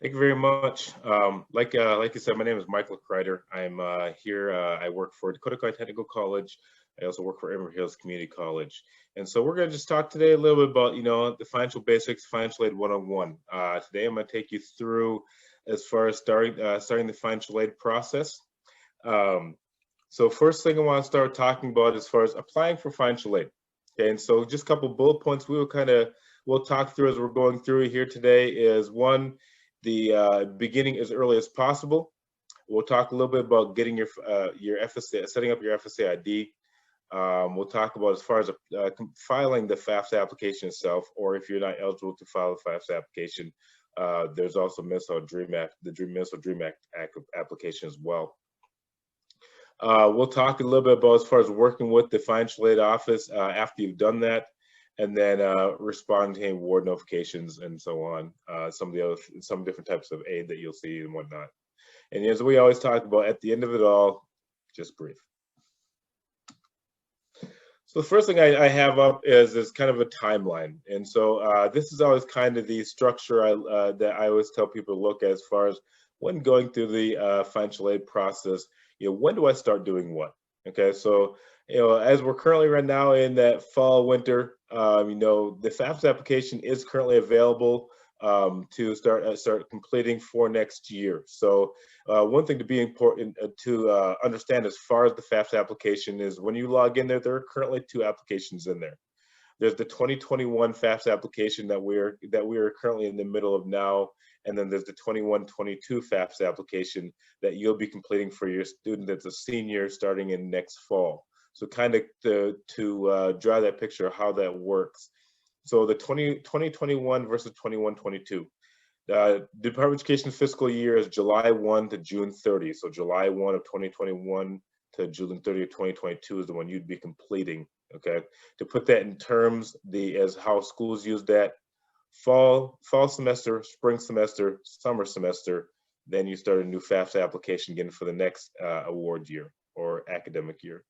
Thank you very much. Like you said, my name is Michael Kreider. I'm here. I work for Dakota County Technical College. I also work for Emerald Hills Community College. And so we're going to just talk today a little bit about, the financial basics, financial aid 101. Today I'm going to take you through as far as starting the financial aid process. Um, so first thing I want to start talking about as far as applying for financial aid. Okay, and so just a couple bullet points we'll talk through as we're going through here today is one, the beginning as early as possible. We'll talk a little bit about getting your FSA, setting up your FSA ID. We'll talk about as far as filing the FAFSA application itself, or if you're not eligible to file the FAFSA application, there's also Minnesota Dream Act, Minnesota Dream Act application as well. We'll talk a little bit about as far as working with the financial aid office after you've done that, and then responding to award notifications and so on. Some different types of aid that you'll see and whatnot. And as we always talk about, at the end of it all, just brief. So the first thing I have up is kind of a timeline, and so this is always kind of the structure that I always tell people to look at as far as when going through the financial aid process. When do I start doing what? Okay, so as we're currently right now in that fall winter, the FAFSA application is currently available to start completing for next year. So one thing to be important to understand as far as the FAFSA application is when you log in there are currently two applications in there. There's the 2021 FAFSA application that we are currently in the middle of now, and then there's the 21-22 FAFSA application that you'll be completing for your student that's a senior starting in next fall. So kind of to draw that picture of how that works. So the 2021 versus 21-22. Department of Education fiscal year is July 1 to June 30. So July 1 of 2021 to June 30 of 2022 is the one you'd be completing. Okay, to put that in terms, as how schools use that, fall semester, spring semester, summer semester, then you start a new FAFSA application again for the next award year or academic year.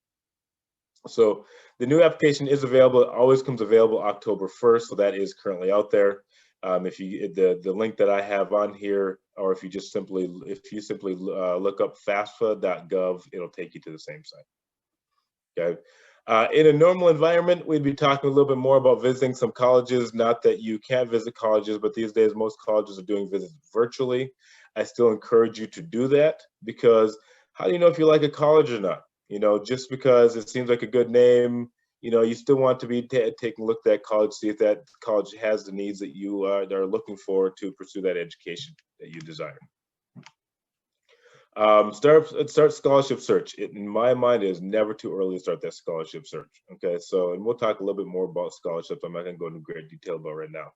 So the new application is available. It always comes available October 1st, so that is currently out there. If you the link that I have on here, or if you simply look up FAFSA.gov, it'll take you to the same site. Okay. In a normal environment, we'd be talking a little bit more about visiting some colleges. Not that you can't visit colleges, but these days most colleges are doing visits virtually. I still encourage you to do that, because how do you know if you like a college or not? Just because it seems like a good name, you still want to be taking a look at that college, see if that college has the needs that you are looking for to pursue that education that you desire. Start scholarship search. In my mind, it is never too early to start that scholarship search. Okay, and we'll talk a little bit more about scholarships. I'm not going to go into great detail about right now.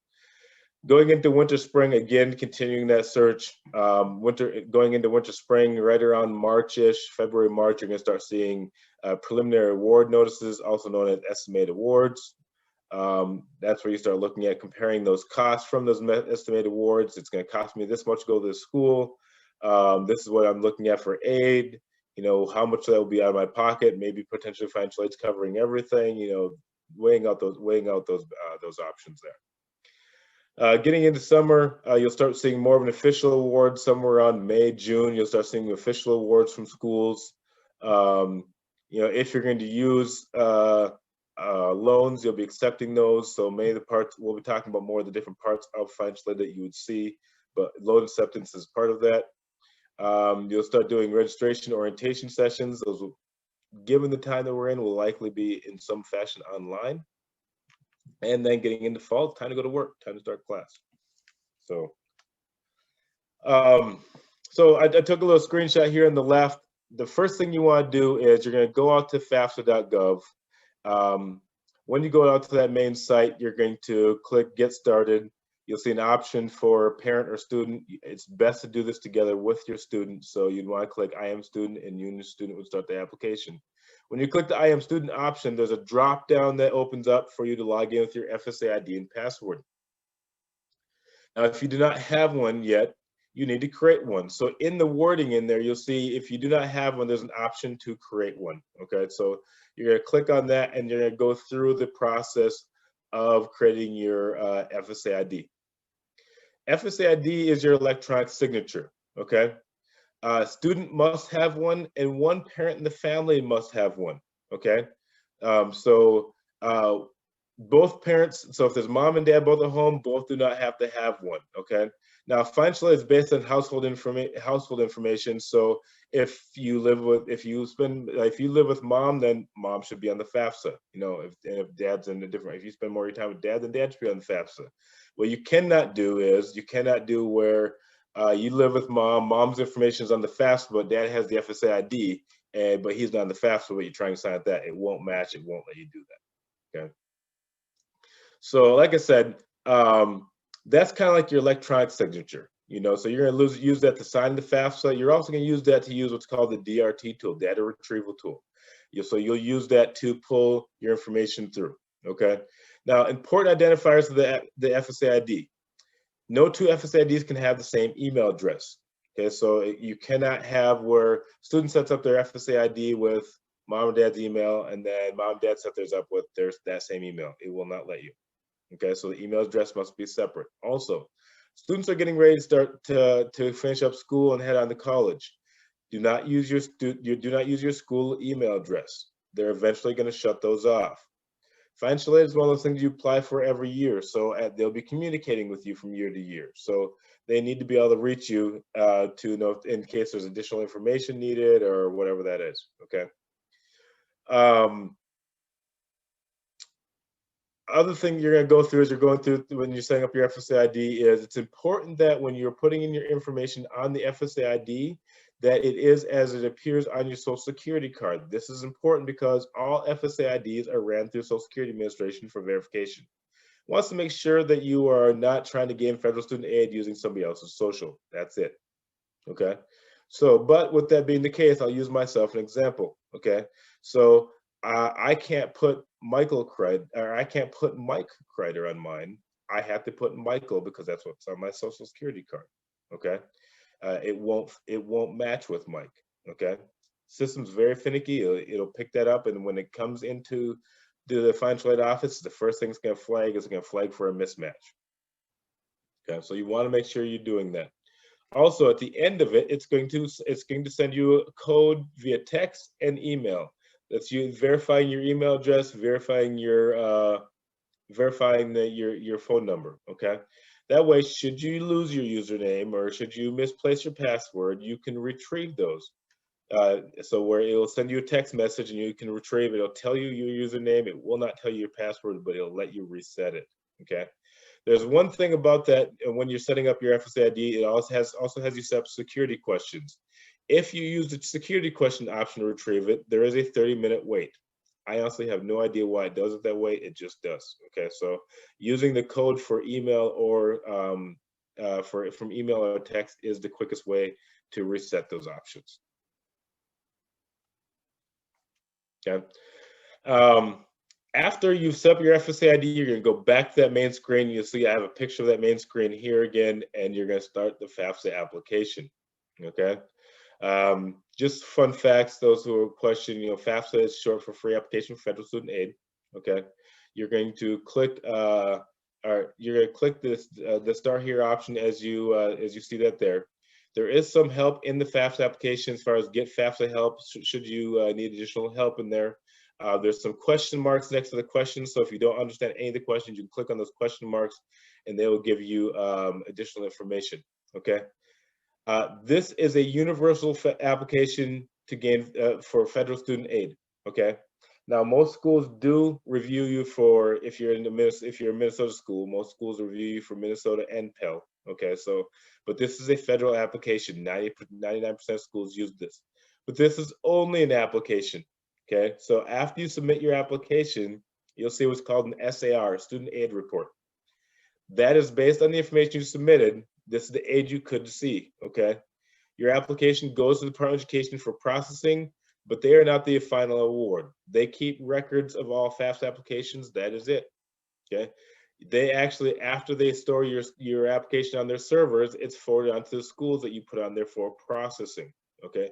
Going into winter, spring, again, continuing that search. Going into winter, spring, right around March-ish, February, March, you're going to start seeing preliminary award notices, also known as estimated awards. That's where you start looking at comparing those costs from those estimated awards. It's going to cost me this much to go to the school. This is what I'm looking at for aid. How much that will be out of my pocket. Maybe potentially financial aid's covering everything. Weighing out those options there. Getting into summer, you'll start seeing more of an official award somewhere around May, June. You'll start seeing official awards from schools. If you're going to use loans, you'll be accepting those. So many of the parts, we'll be talking about more of the different parts of financial aid that you would see, but loan acceptance is part of that. You'll start doing registration orientation sessions. Those will, given the time that we're in, will likely be in some fashion online. And then getting into fall, time to go to work, time to start class. So I took a little screenshot here on the left. The first thing you want to do is you're going to go out to FAFSA.gov. When you go out to that main site, you're going to click Get Started. You'll see an option for parent or student. It's best to do this together with your student. So you'd want to click I am student, and you and your student would start the application. When you click the I am student option, there's a drop down that opens up for you to log in with your FSA ID and password. Now, if you do not have one yet, you need to create one. So in the wording in there, you'll see if you do not have one, there's an option to create one. Okay, so you're going to click on that, and you're going to go through the process of creating your FSA ID. FSA ID is your electronic signature, okay? Student must have one, and one parent in the family must have one, okay? So both parents, so if there's mom and dad both at home, both do not have to have one, okay? Now, financial aid is based on household information. So if you live with mom, then mom should be on the FAFSA. You know, if dad's in a different, if you spend more time with dad, then dad should be on the FAFSA. What you cannot do is where you live with mom, mom's information is on the FAFSA, but dad has the FSA ID, but he's not on the FAFSA, but you're trying to sign at that. It won't match. It won't let you do that. Okay. So, like I said, that's kind of like your electronic signature. You know, so you're going to use that to sign the FAFSA. You're also going to use that to use what's called the DRT tool, data retrieval tool. So you'll use that to pull your information through. Okay. Now, important identifiers of the FSA ID. No two FSA IDs can have the same email address. Okay, so you cannot have where student sets up their FSA ID with mom and dad's email, and then mom and dad set theirs up with that same email. It will not let you. Okay, so the email address must be separate. Also, students are getting ready to start to finish up school and head on to college. Do not use your school email address. They're eventually going to shut those off. Financial aid is one of those things you apply for every year, so they'll be communicating with you from year to year. So they need to be able to reach you to know in case there's additional information needed or whatever that is. Okay. Other thing you're going to go through as you're going through when you're setting up your FSA ID is it's important that when you're putting in your information on the FSA ID, that it is as it appears on your Social Security card. This is important because all FSA IDs are ran through Social Security Administration for verification. It wants to make sure that you are not trying to gain federal student aid using somebody else's social. That's it. Okay. So, but with that being the case, I'll use myself an example. Okay. So I can't put I can't put Mike Kreider on mine. I have to put Michael because that's what's on my Social Security card. Okay. It won't match with Mike. Okay. System's very finicky. It'll pick that up, and when it comes into the financial aid office, the first thing it's going to flag for a mismatch. Okay. So you want to make sure you're doing that. Also, at the end of it, it's going to send you a code via text and email. That's you verifying your email address, verifying your phone number. Okay, that way, should you lose your username or should you misplace your password, you can retrieve those. So where it will send you a text message and you can retrieve it. It'll tell you your username. It will not tell you your password, but it'll let you reset it. Okay. There's one thing about that, and when you're setting up your FSA ID, it also has you set up security questions. If you use the security question option to retrieve it, there is a 30-minute wait. I honestly have no idea why it does it that way. It just does. Okay, so using the code for email or from email or text is the quickest way to reset those options. Okay. After you've set up your FSA ID, you're going to go back to that main screen. You'll see I have a picture of that main screen here again, and you're going to start the FAFSA application. Okay. Just fun facts, those who are questioning, FAFSA is short for Free Application for Federal Student Aid. Okay. You're going to click this the Start Here option as you see that there. There is some help in the FAFSA application as far as get FAFSA help should you need additional help in there. There's some question marks next to the questions, so if you don't understand any of the questions, you can click on those question marks and they will give you additional information. Okay. This is a universal application to gain for federal student aid. Okay. Now, most schools do review you for if you're a Minnesota school. Most schools review you for Minnesota and Pell. Okay, so but this is a federal application. 99% of schools use this, but this is only an application. Okay, so after you submit your application, you'll see what's called an SAR, Student Aid Report. That is based on the information you submitted. This is the aid you could see. Okay, your application goes to the Department of Education for processing, but they are not the final award. They keep records of all FAFSA applications. That is it. Okay. They actually, after they store your application on their servers, it's forwarded onto the schools that you put on there for processing. Okay.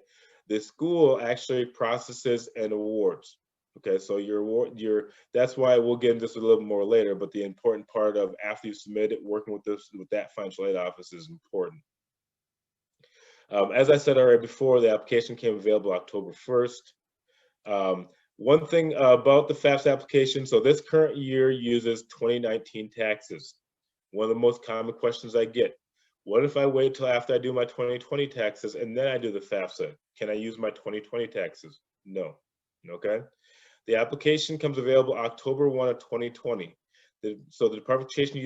The school actually processes and awards. Okay, so that's why we'll get into this a little more later, but the important part of after you submit it, working with that financial aid office is important. As I said already before, the application came available October 1st. One thing about the FAFSA application, so this current year uses 2019 taxes. One of the most common questions I get, what if I wait till after I do my 2020 taxes and then I do the FAFSA? Can I use my 2020 taxes? No. Okay. The application comes available October 1 of 2020. So the Department of Education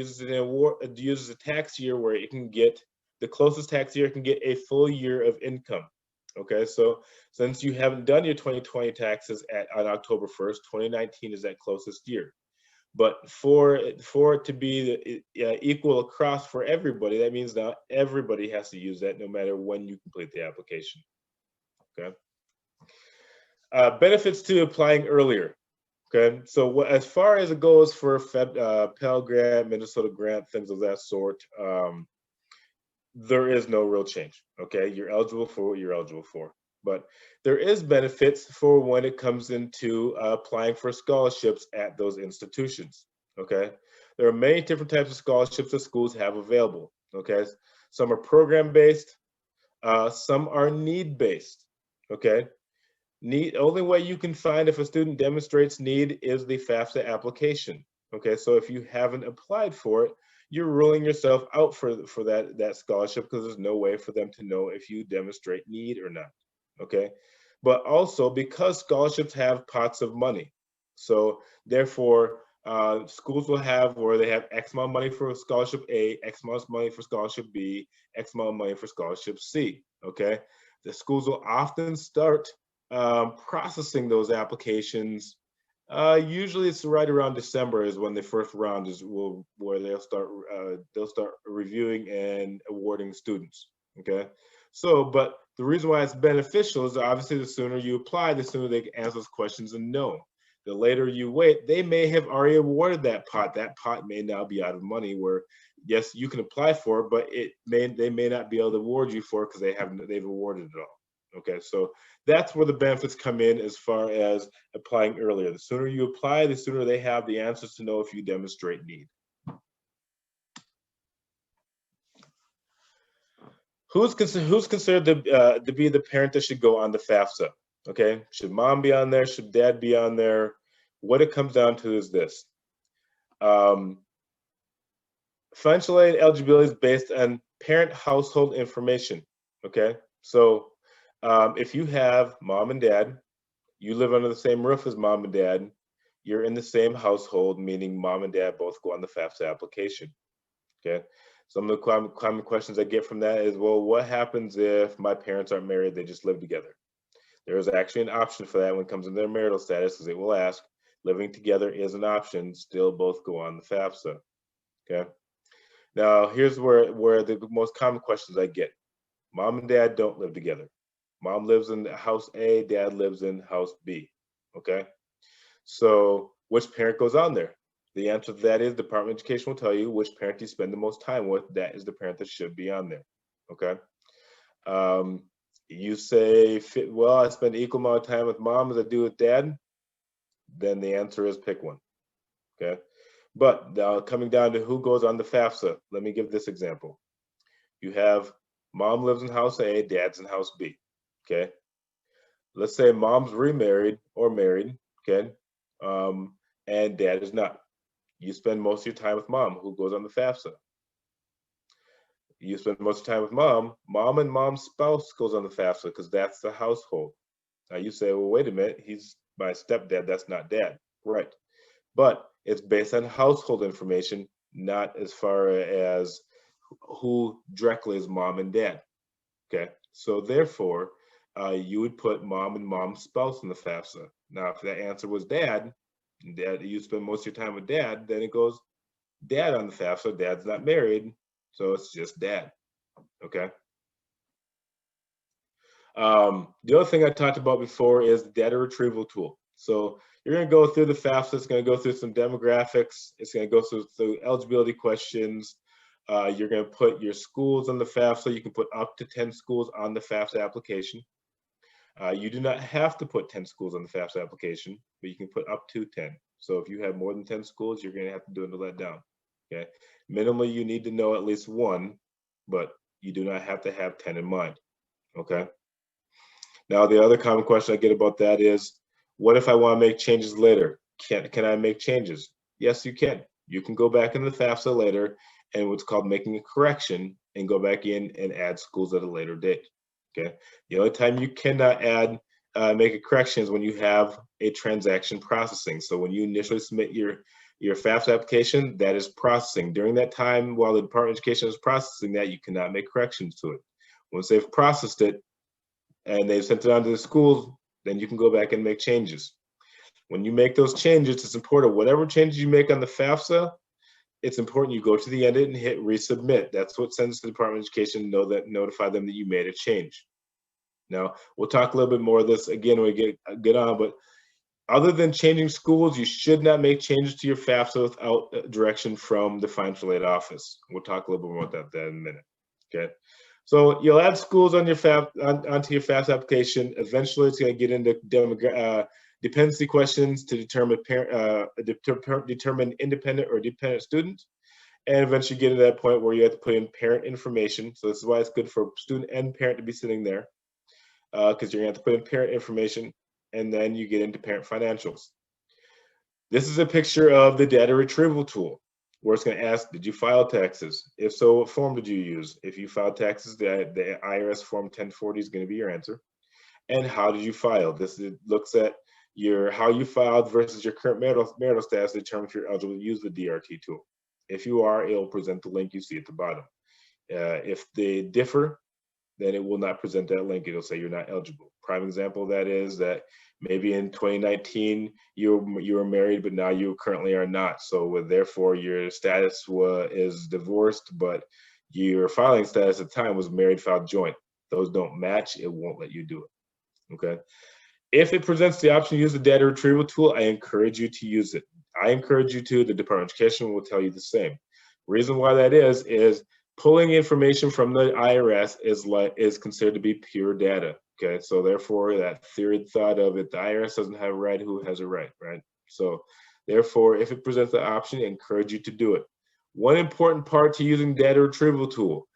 uses a tax year where it can get the closest tax year can get a full year of income. Okay, so since you haven't done your 2020 taxes on October 1st, 2019 is that closest year. But for it to be equal across for everybody, that means that everybody has to use that no matter when you complete the application. Okay. Benefits to applying earlier. Okay, so as far as it goes for Pell Grant, Minnesota Grant, things of that sort, there is no real change. Okay, you're eligible for what you're eligible for, but there is benefits for when it comes into applying for scholarships at those institutions. Okay, there are many different types of scholarships that schools have available. Okay, some are program based, some are need based. Okay, only way you can find if a student demonstrates need is the FAFSA application. Okay, so if you haven't applied for it, you're ruling yourself out for that scholarship because there's no way for them to know if you demonstrate need or not. Okay, but also because scholarships have pots of money, so therefore schools will have where they have X amount of money for scholarship A, X amount of money for scholarship B, X amount of money for scholarship C. Okay, the schools will often start processing those applications. Usually it's right around December is when the first round where they'll start reviewing and awarding students. Okay, so but the reason why it's beneficial is obviously the sooner you apply, the sooner they can answer those questions and know. The later you wait, they may have already awarded that pot. That pot may now be out of money. Where yes, you can apply for it, but they may not be able to award you for it because they've awarded it all. Okay, so that's where the benefits come in as far as applying earlier. The sooner you apply, the sooner they have the answers to know if you demonstrate need. Who's considered to be the parent that should go on the FAFSA? Okay, should mom be on there? Should dad be on there? What it comes down to is this. Financial aid eligibility is based on parent household information. Okay, so if you have mom and dad, you live under the same roof as mom and dad, you're in the same household, meaning mom and dad both go on the FAFSA application. Okay. Some of the common questions I get from that is, well, what happens if my parents aren't married, they just live together? There is actually an option for that when it comes to their marital status, because they will ask, living together is an option, still both go on the FAFSA. Okay. Now, here's where the most common questions I get. Mom and dad don't live together. Mom lives in house A, dad lives in house B. Okay. So which parent goes on there? The answer to that is Department of Education will tell you which parent you spend the most time with. That is the parent that should be on there. Okay. You say, well, I spend equal amount of time with mom as I do with dad. Then the answer is pick one. Okay. But now coming down to who goes on the FAFSA, let me give this example. You have mom lives in house A, dad's in house B. Okay. Let's say mom's remarried or married. Okay. And dad is not. You spend most of your time with mom, who goes on the FAFSA. You spend most of your time with mom and mom's spouse goes on the FAFSA because that's the household. Now you say, well, wait a minute, he's my stepdad, that's not dad. Right. But it's based on household information, not as far as who directly is mom and dad. Okay. So therefore, you would put mom and mom's spouse in the FAFSA. Now, if that answer was dad, you spend most of your time with dad, then it goes dad on the FAFSA. Dad's not married, so it's just dad. Okay. The other thing I talked about before is the data retrieval tool. So you're going to go through the FAFSA. It's going to go through some demographics. It's going to go through eligibility questions. You're going to put your schools on the FAFSA. You can put up to 10 schools on the FAFSA application. You do not have to put 10 schools on the FAFSA application, but you can put up to 10. So if you have more than 10 schools, you're going to have to dwindle that down. Okay. Minimally, you need to know at least one, but you do not have to have 10 in mind. Okay. Now, the other common question I get about that is, what if I want to make changes later? Can I make changes? Yes, you can. You can go back in the FAFSA later and what's called making a correction and go back in and add schools at a later date. Okay. The only time you cannot make a correction is when you have a transaction processing. So when you initially submit your FAFSA application, that is processing. During that time, while the Department of Education is processing that, you cannot make corrections to it. Once they've processed it and they've sent it on to the schools, then you can go back and make changes. When you make those changes, it's important, whatever changes you make on the FAFSA, it's important you go to the end and hit resubmit. That's what sends the Department of Education notify them that you made a change. Now, we'll talk a little bit more of this again when we get on, but other than changing schools, you should not make changes to your FAFSA without direction from the financial aid office. We'll talk a little bit more about that in a minute. Okay. So you'll add schools on your onto your FAFSA application. Eventually, it's going to get into dependency questions to determine determine independent or dependent student, and eventually get to that point where you have to put in parent information. So this is why it's good for student and parent to be sitting there, because you're going to have to put in parent information, and then you get into parent financials. This is a picture of the data retrieval tool, where it's going to ask, did you file taxes? If so, what form did you use? If you filed taxes, the IRS form 1040 is going to be your answer. And how did you file? This looks at how you filed versus your current marital status to determine if you're eligible to use the DRT tool. If you are, it'll present the link you see at the bottom. If they differ, then it will not present that link. It'll say you're not eligible. Prime example of that is that maybe in 2019 you were married, but now you currently are not. So therefore your status is divorced, but your filing status at the time was married filed joint. Those don't match. It won't let you do it. Okay. If it presents the option to use the data retrieval tool, I encourage you to use it. I encourage you to. The Department of Education will tell you the same. Reason why that is pulling information from the IRS is considered to be pure data. Okay, so therefore that third thought of it, the IRS doesn't have a right, who has a right, right? So therefore, if it presents the option, I encourage you to do it. One important part to using data retrieval tool,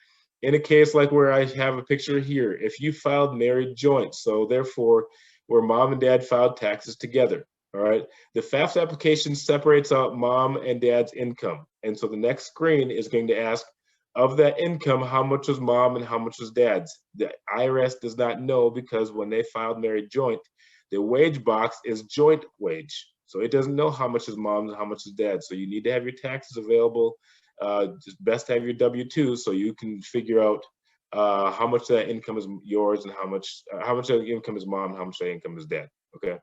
in a case like where I have a picture here, if you filed married joint, so therefore where mom and dad filed taxes together, all right, the FAFSA application separates out mom and dad's income. And so the next screen is going to ask, of that income, how much was mom and how much was dad's? The IRS does not know because when they filed married joint, the wage box is joint wage. So it doesn't know how much is mom's and how much is dad's. So you need to have your taxes available. Just best to have your W-2 so you can figure out how much of that income is yours and how much of the income is mom and how much of that income is dad. Okay.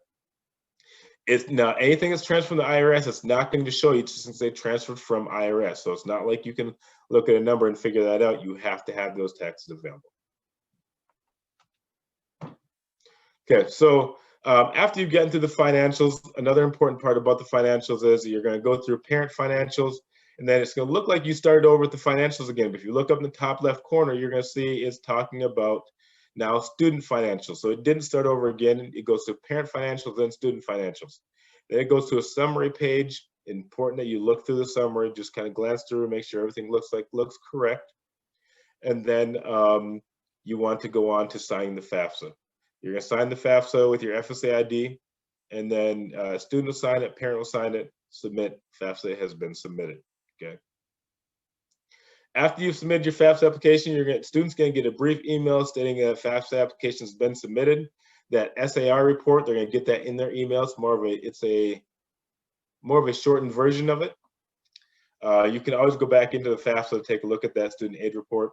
It's not anything that's transferred from the IRS. It's not going to show you just since they transferred from IRS. So it's not like you can look at a number and figure that out. You have to have those taxes available. Okay, so after you get into the financials, another important part about the financials is you're going to go through parent financials, and then it's going to look like you started over with the financials again. But if you look up in the top left corner, you're going to see it's talking about now student financials. So it didn't start over again. It goes to parent financials, then student financials. Then it goes to a summary page. Important that you look through the summary, just kind of glance through, make sure everything looks correct. And then you want to go on to sign the FAFSA. You're going to sign the FAFSA with your FSA ID, and then student will sign it, parent will sign it, submit, FAFSA has been submitted. Okay. After you've submitted your FAFSA application, students going to get a brief email stating that FAFSA application has been submitted. That SAR report, they're going to get that in their email. It's more of a shortened version of it. You can always go back into the FAFSA to take a look at that student aid report.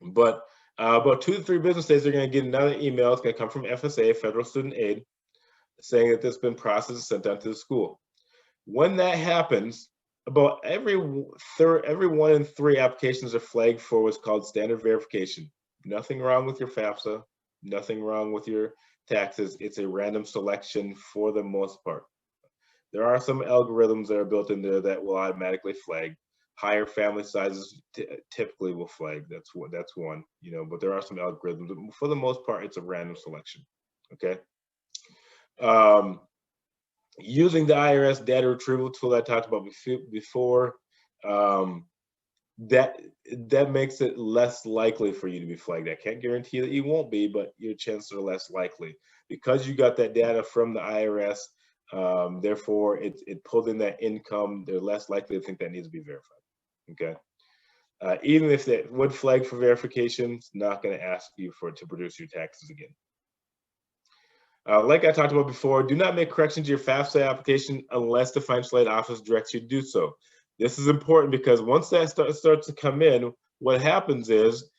But about 2 to 3 business days, they're going to get another email. It's going to come from FSA, Federal Student Aid, saying that this has been processed and sent out to the school. When that happens, about every 1 in 3 applications are flagged for what's called standard verification. Nothing wrong with your FAFSA, nothing wrong with your taxes. It's a random selection for the most part. There are some algorithms that are built in there that will automatically flag, higher family sizes typically will flag. That's one, but there are some algorithms. For the most part, it's a random selection, okay? Using the IRS data retrieval tool I talked about before, that makes it less likely for you to be flagged. I can't guarantee that you won't be, but your chances are less likely because you got that data from the IRS. Therefore, it pulled in that income. They're less likely to think that needs to be verified. Okay. Even if it would flag for verification, it's not going to ask you to produce your taxes again. Like I talked about before, do not make corrections to your FAFSA application unless the financial aid office directs you to do so. This is important because once that starts to come in, what happens is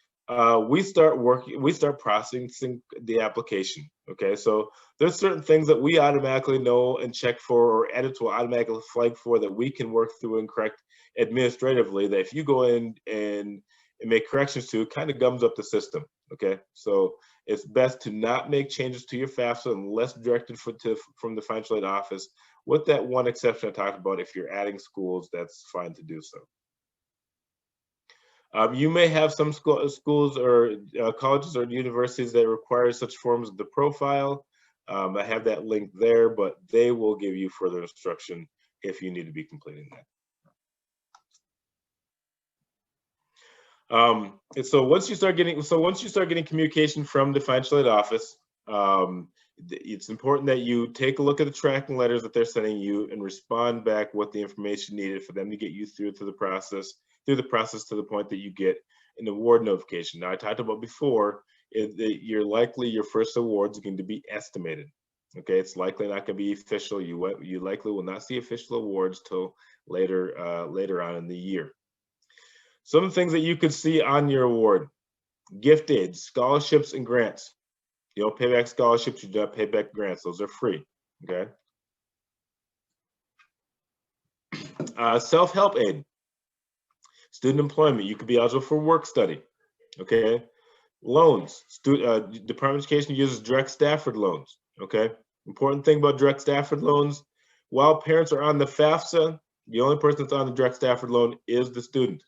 we start processing the application. Okay, so there's certain things that we automatically know and check for, or edits will automatically flag for, that we can work through and correct administratively, that if you go in and make corrections to, it kind of gums up the system. Okay, so it's best to not make changes to your FAFSA unless directed from the financial aid office, with that one exception I talked about. If you're adding schools, that's fine to do so. You may have some schools or colleges or universities that require such forms of the profile. I have that link there, but they will give you further instruction if you need to be completing that. And so once you start getting communication from the financial aid office, it's important that you take a look at the tracking letters that they're sending you and respond back with the information needed for them to get you through the process to the point that you get an award notification. Now, I talked about before, your first award is going to be estimated. Okay, it's likely not going to be official. You likely will not see official awards till later on in the year. Some of the things that you could see on your award: gift aids, scholarships, and grants. You don't pay back scholarships, you do not pay back grants. Those are free, okay? Self-help aid, student employment. You could be eligible for work study, okay? Loans, Department of Education uses direct Stafford loans, okay? Important thing about direct Stafford loans, while parents are on the FAFSA, the only person that's on the direct Stafford loan is the student.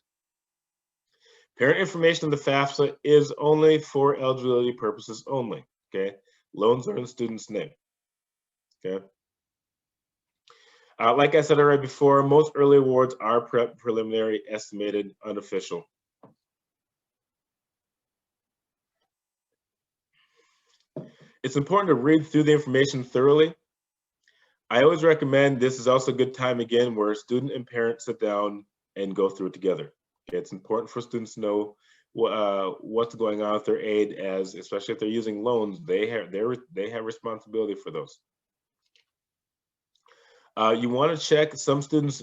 Parent information in the FAFSA is only for eligibility purposes only, okay? Loans are in the student's name, okay? Like I said already before, most early awards are preliminary, estimated, unofficial. It's important to read through the information thoroughly. I always recommend, this is also a good time again where student and parent sit down and go through it together. Okay, it's important for students to know what's going on with their aid, especially if they're using loans, they have responsibility for those. You want to check, some schools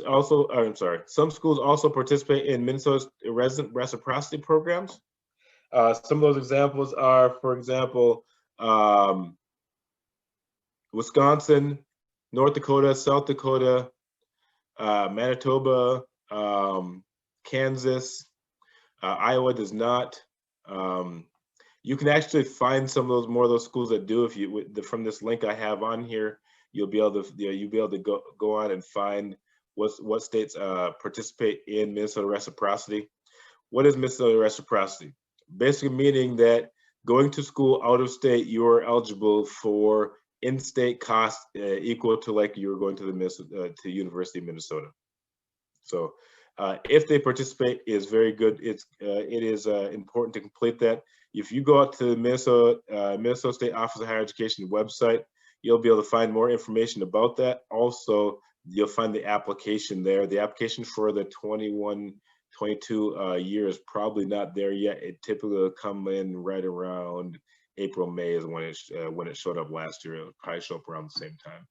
also participate in Minnesota's resident reciprocity programs. Some of those examples are, for example, Wisconsin, North Dakota, South Dakota, Manitoba, Kansas. Iowa does not. You can actually find some of more of those schools that do. If you from this link I have on here, you'll be able to go on and find what states participate in Minnesota reciprocity. What is Minnesota reciprocity? Basically meaning that going to school out of state, you are eligible for in-state costs equal to like you were going to the University of Minnesota. So if they participate, is very good. It is important to complete that. If you go out to the Minnesota State Office of Higher Education website, you'll be able to find more information about that. Also, you'll find the application there. The application for the 21-22 year is probably not there yet. It typically will come in right around April, May is when it showed up last year. It'll probably show up around the same time.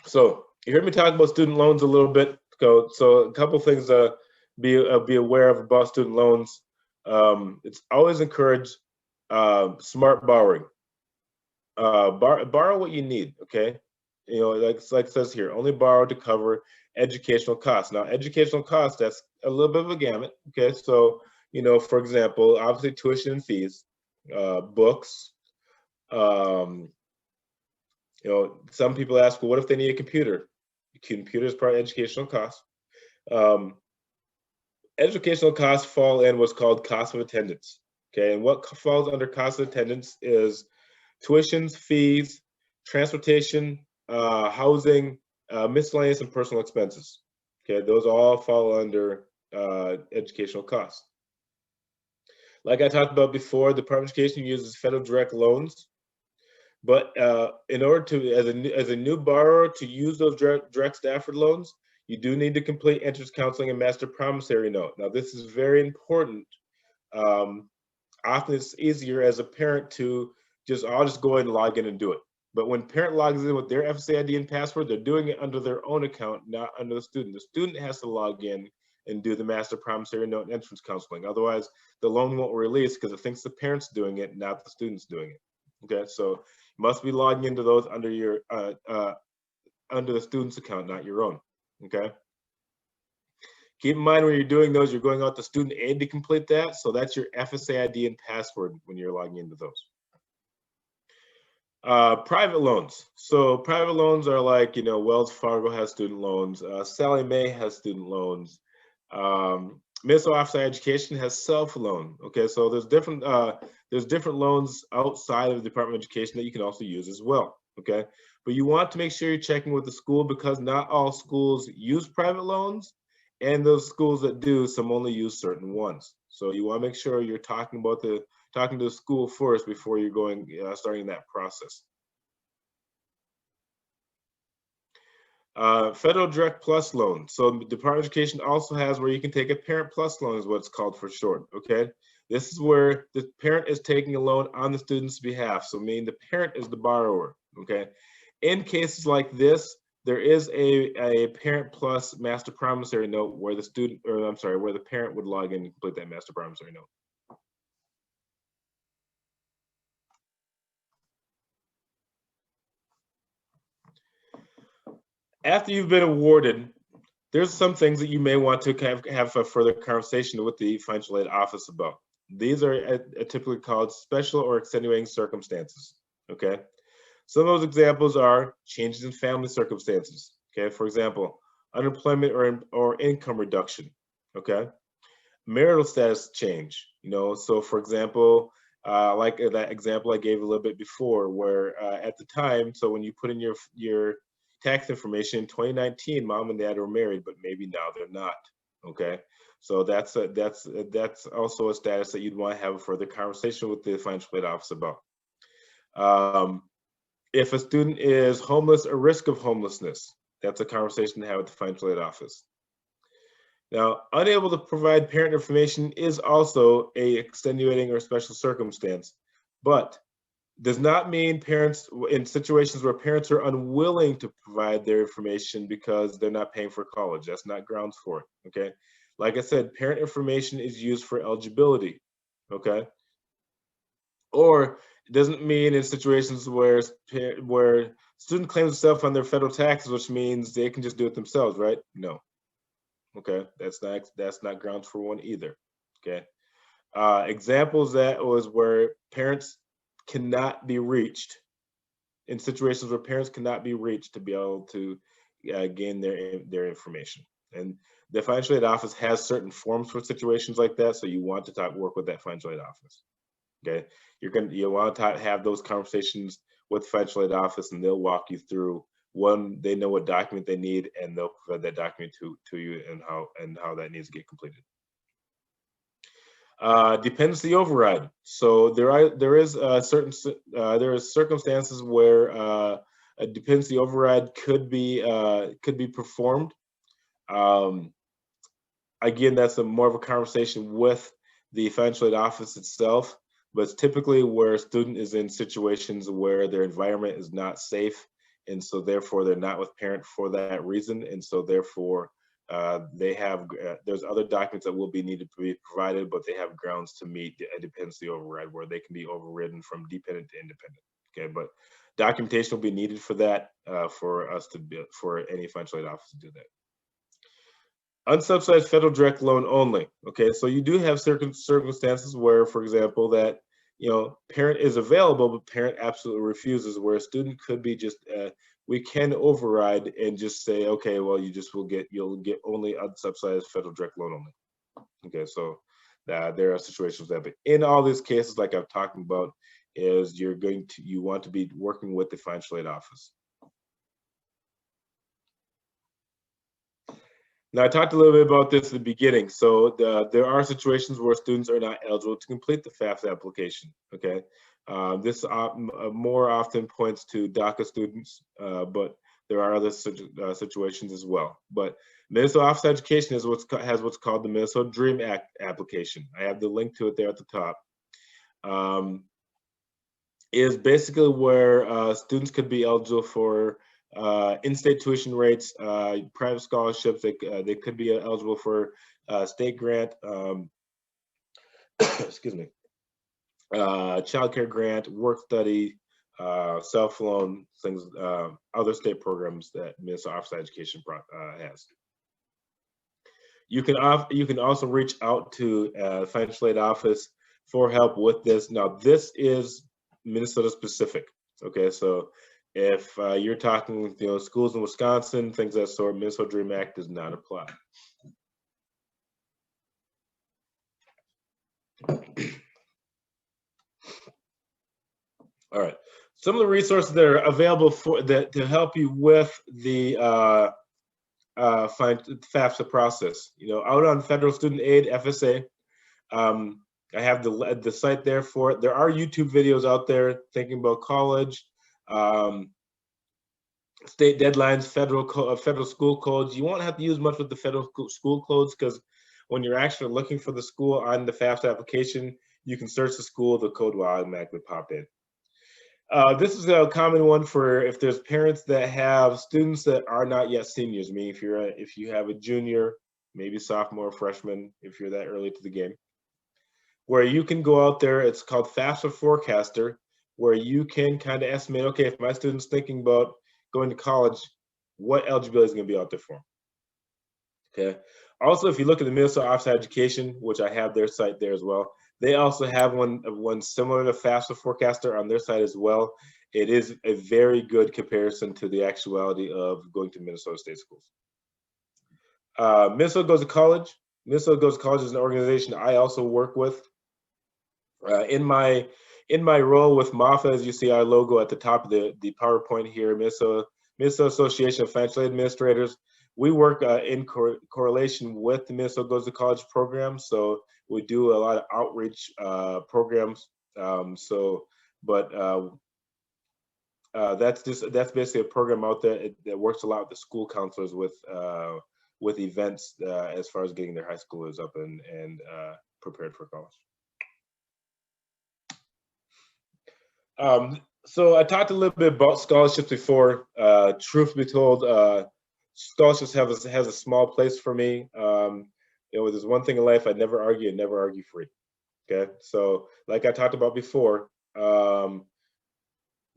So you heard me talk about student loans a little bit. So a couple things to be aware of about student loans. It's always encouraged smart borrowing. Borrow what you need, okay? You know, like it says here, only borrow to cover educational costs. Now, educational costs, that's a little bit of a gamut, okay? So, you know, for example, obviously tuition and fees, books. You know, some people ask, well, what if they need a computer? computers part of educational costs. Educational costs fall in what's called cost of attendance. Okay, and what falls under cost of attendance is tuitions, fees, transportation, housing, miscellaneous and personal expenses. Okay, those all fall under educational costs. Like I talked about before, the Department of Education uses federal direct loans, but in order to, as a new borrower, to use those direct Stafford loans, you do need to complete entrance counseling and master promissory note. Now, this is very important. Often it's easier as a parent to I'll just go ahead and log in and do it. But when parent logs in with their FAFSA ID and password, they're doing it under their own account, not under the student. The student has to log in and do the master promissory note and entrance counseling. Otherwise, the loan won't release because it thinks the parent's doing it, not the student's doing it. Okay, so you must be logging into those under your under the student's account, not your own. Okay. Keep in mind when you're doing those, you're going out to student aid to complete that. So that's your FAFSA ID and password when you're logging into those. Private loans. So private loans are like, Wells Fargo has student loans. Sallie Mae has student loans. Minnesota Office of Education has self-loan. Okay, so there's different loans outside of the Department of Education that you can also use as well. Okay, but you want to make sure you're checking with the school because not all schools use private loans. And those schools that do, some only use certain ones. So you want to make sure you're talking to the school first before you're starting that process. Federal Direct Plus loan. So the Department of Education also has where you can take a Parent Plus loan, is what it's called for short. Okay, this is where the parent is taking a loan on the student's behalf. So meaning the parent is the borrower. Okay, in cases like this, there is a Parent Plus master promissory note where where the parent would log in and complete that master promissory note. After you've been awarded, there's some things that you may want to have a further conversation with the financial aid office about. These are typically called special or extenuating circumstances. Okay. Some of those examples are changes in family circumstances. Okay, for example, unemployment or income reduction. Okay, marital status change. So for example, like that example I gave a little bit before, where at the time, so when you put in your tax information in 2019, mom and dad were married, but maybe now they're not. Okay, so that's also a status that you'd want to have a further conversation with the financial aid office about. If a student is homeless or risk of homelessness, that's a conversation to have with the financial aid office. Now, unable to provide parent information is also a extenuating or special circumstance, but does not mean parents, in situations where parents are unwilling to provide their information because they're not paying for college. That's not grounds for it. Okay, like I said, parent information is used for eligibility. Okay, or it doesn't mean in situations where student claims themselves on their federal taxes, which means they can just do it themselves, right? No. Okay, that's not grounds for one either. Okay, examples that was where parents cannot be reached, in situations where parents cannot be reached to be able to gain their information. And the financial aid office has certain forms for situations like that, so you want to work with that financial aid office. Okay, you want to have those conversations with the financial aid office, and they'll walk you through. One, they know what document they need, and they'll provide that document to you and how that needs to get completed. Dependency override. So there is circumstances where a dependency override could be performed. Again, that's more of a conversation with the financial aid office itself, but it's typically where a student is in situations where their environment is not safe, and so therefore they're not with parent for that reason, and so therefore there's other documents that will be needed to be provided, but they have grounds to meet a dependency override where they can be overridden from dependent to independent. Okay, but documentation will be needed for that for any financial aid office to do that. Unsubsidized federal direct loan only. Okay, so you do have certain circumstances where, for example, that parent is available, but parent absolutely refuses, where a student could be just, we can override and just say, okay, well, you'll get only unsubsidized federal direct loan only. Okay, so there are situations that, but in all these cases, like I'm talking about, is you want to be working with the financial aid office. Now, I talked a little bit about this at the beginning. So there are situations where students are not eligible to complete the FAFSA application, okay? This more often points to DACA students, but there are other situations as well. But Minnesota Office of Education has what's called the Minnesota Dream Act application. I have the link to it there at the top. Is basically where students could be eligible for in-state tuition rates, private scholarships. They could be eligible for state grant, excuse me, child care grant, work study, self-loan, things, other state programs that Minnesota Office of Education has. You can also reach out to financial aid office for help with this. Now, this is Minnesota specific. Okay, so if you're talking, schools in Wisconsin, things of that sort, Minnesota Dream Act does not apply. All right, some of the resources that are available to help you with the FAFSA process. Out on federal student aid, FSA. I have the site there for it. There are YouTube videos out there thinking about college, state deadlines, federal school codes. You won't have to use much with the federal school codes, because when you're actually looking for the school on the FAFSA application, you can search the school, the code will automatically pop in. This is a common one for if there's parents that have students that are not yet seniors. I mean, if you have a junior, maybe sophomore, freshman, if you're that early to the game, where you can go out there. It's called FAFSA Forecaster, where you can kind of estimate, okay, if my student's thinking about going to college, what eligibility is going to be out there for them. Okay. Also, if you look at the Minnesota Office of Education, which I have their site there as well, they also have one similar to FAFSA Forecaster on their site as well. It is a very good comparison to the actuality of going to Minnesota State schools. Minnesota Goes to College. Minnesota Goes to College is an organization I also work with. In my role with MAFA, as you see our logo at the top of the PowerPoint here, Minnesota Association of Financial Aid Administrators, we work in correlation with the Minnesota Goes to College program. So we do a lot of outreach programs. That's basically a program out there that works a lot with the school counselors with events as far as getting their high schoolers up and prepared for college. So I talked a little bit about scholarships before. Truth be told, scholarships has a small place for me. There's one thing in life I never argue, and never argue free. Okay, so like I talked about before,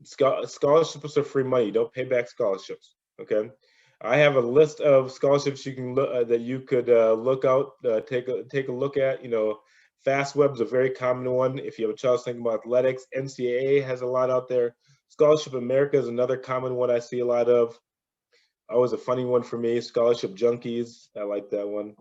scholarships are free money. You don't pay back scholarships. Okay, I have a list of scholarships you can look that you could look out, take a look at. FastWeb is a very common one. If you have a child thinking about athletics, NCAA has a lot out there. Scholarship America is another common one I see a lot of. Always a funny one for me. Scholarship Junkies, I like that one.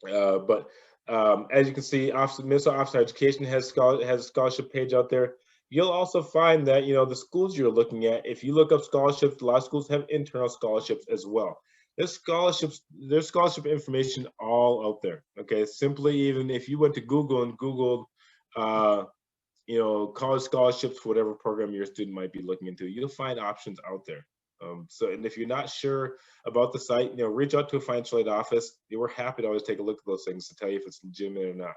But as you can see, Minnesota Office of Education has a scholarship page out there. You'll also find that the schools you're looking at, if you look up scholarships, a lot of schools have internal scholarships as well. There's scholarship information all out there. Okay, simply even if you went to Google and Googled, college scholarships for whatever program your student might be looking into, you'll find options out there. And if you're not sure about the site, reach out to a financial aid office. We're happy to always take a look at those things to tell you if it's legitimate or not.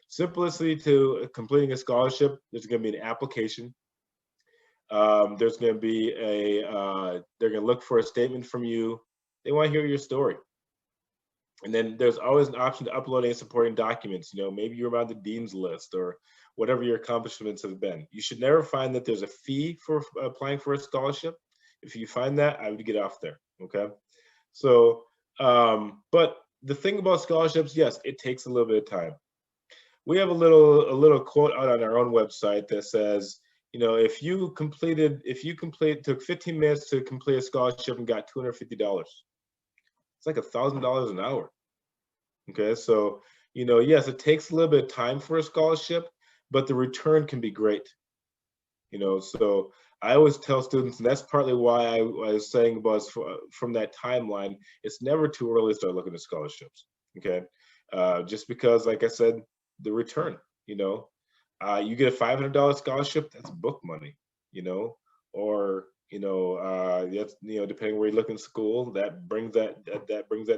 Simplicity to completing a scholarship, there's going to be an application. There's going to be they're going to look for a statement from you. They want to hear your story. And then there's always an option to upload any supporting documents. Maybe you're on the dean's list or whatever your accomplishments have been. You should never find that there's a fee for applying for a scholarship. If you find that, I would get off there. Okay. So, but the thing about scholarships, yes, it takes a little bit of time. we have a little quote out on our own website that says, you know, if you took 15 minutes to complete a scholarship and got $250, it's like $1,000 an hour. Okay, so, you know, yes, it takes a little bit of time for a scholarship, but the return can be great. You know, so I always tell students, and that's partly why I was saying about from that timeline, it's never too early to start looking at scholarships. Okay, just because, like I said, the return. You know, you get a $500 scholarship, that's book money. You know, or that's, you know, depending where you look in school, that brings that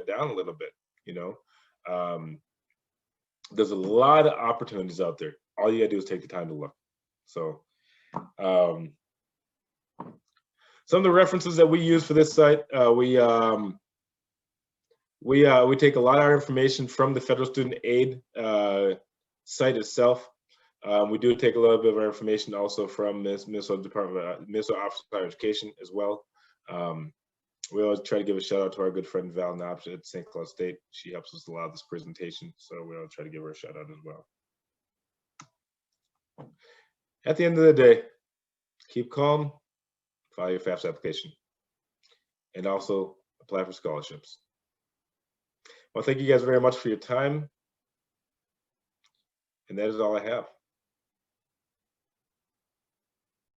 down a little bit. You know, there's a lot of opportunities out there. All you gotta do is take the time to look. So. Some of the references that we use for this site, we take a lot of our information from the Federal Student Aid site itself. We do take a little bit of our information also from Minnesota Office of Higher Education as well. We always try to give a shout out to our good friend Val Knopf at St. Cloud State. She helps us a lot with this presentation, so we always try to give her a shout out as well. At the end of the day, keep calm, file your FAFSA application, and also apply for scholarships. Well, thank you guys very much for your time, and that is all I have.